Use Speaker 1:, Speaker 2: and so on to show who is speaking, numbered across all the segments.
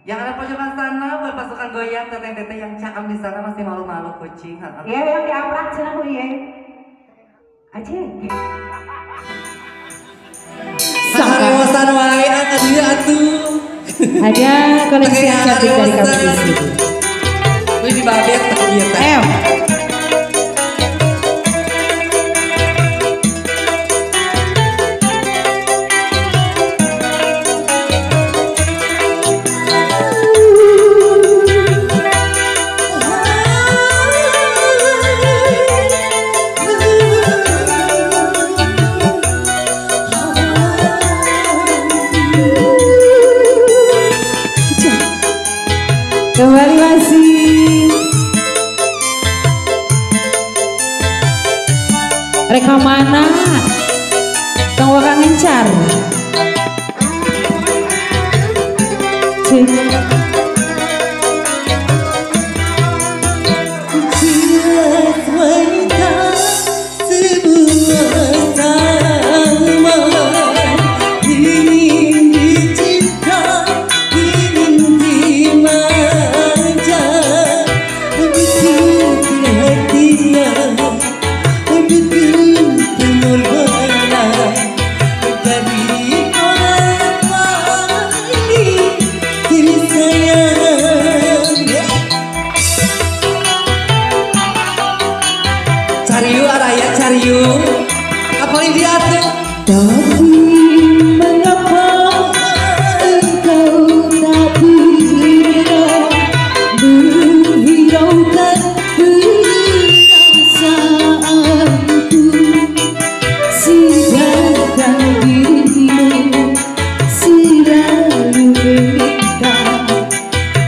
Speaker 1: Yang ada pojokan sana buat pasukan goyang teteh-teteh yang cakam di sana masih malu-malu kucing.
Speaker 2: Iya yang diaprak cina ku iya. Aja.
Speaker 1: Saharewasan wae atuh dia atuh.
Speaker 2: Ada koleksi yang cantik dari kami di sini.
Speaker 1: Wih di babek tuh dia teh.
Speaker 2: Ayo. Kembali masih rekamana tunggu kan ngencar
Speaker 1: Cariu araya cariu. Apa ini dia tuh?
Speaker 2: tapi mengapa engkau tak berhiraukan perasaanku sedangkan dirimu selalu meminta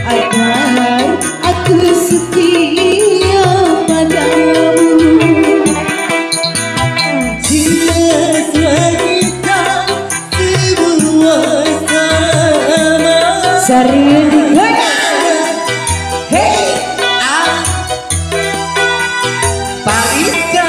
Speaker 2: agar aku setia padamu. Serius
Speaker 1: Hey, ah, Pariska.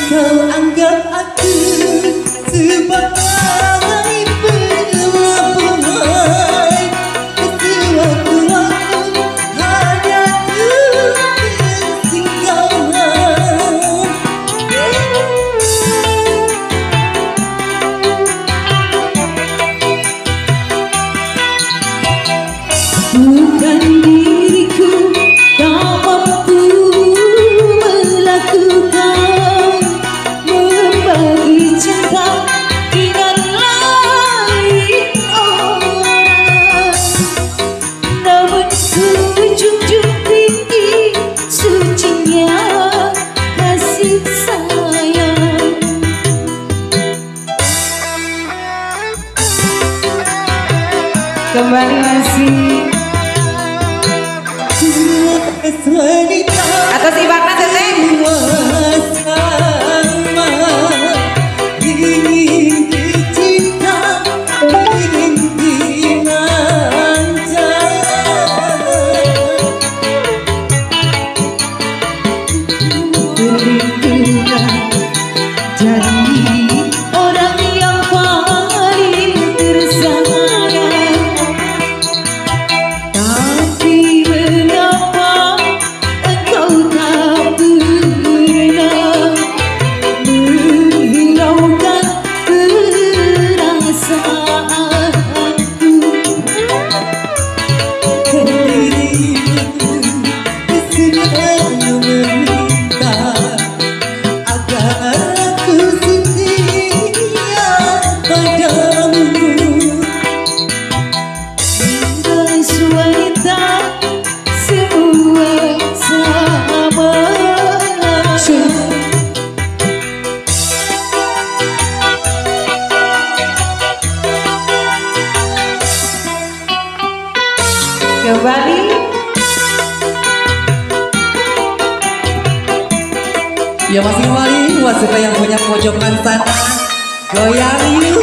Speaker 1: Kau anggap aku sebagai pelabuhan, sewaktu-waktu hanya ketinggalan.
Speaker 2: bukan diriku tak mampu melakukan membagi cinta dengan lain orang, namun ku junjung tinggi sucinya kasih sayang. Kembali masih atas ibakna teteh. Jadi orang yang paling tersayang, tapi mengapa engkau tak pernah menghiraukan perasaanku.
Speaker 1: Selalu meminta agar aku setia padamu.
Speaker 2: Guys wanita semua sama. Kembali.
Speaker 1: Ya masih kembali buat suka yang punya pojokan sana. Goyang yuk.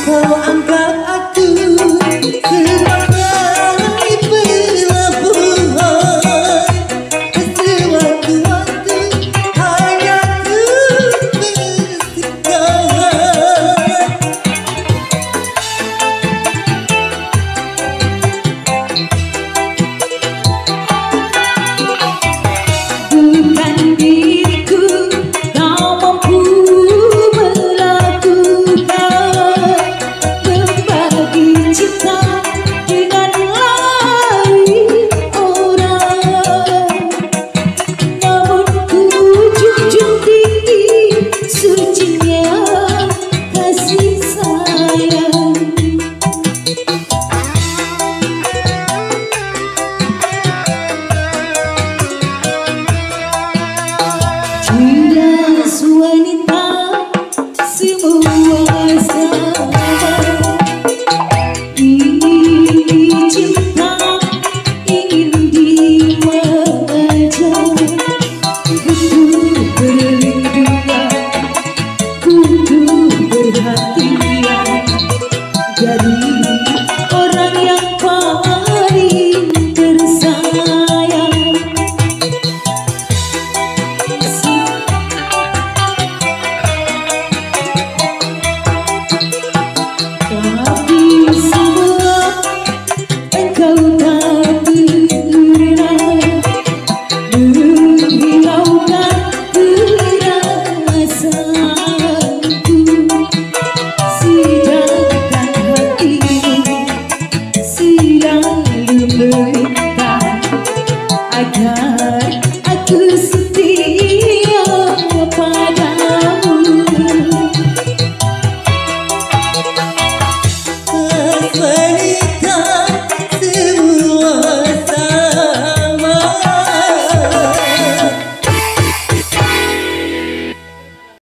Speaker 3: Kau anggap aku sebagai pelabuhan, sewaktu-waktu hanya ku bersikap.
Speaker 2: Bukan diriku kau mampu melakukan, berbagi cinta dengan lain orang. Namun ku junjung tinggi sucinya kasih sayang. Cinta wanita semua sama, ingin dicinta, ingin dimanja, butuh perlindungan, butuh perhatian dari orang yang paling tersayang. Tapi semua engkau tak pernah menghiraukan perasaanku, sedangkan hatimu selalu meminta agar aku setia padamu.
Speaker 3: Asmani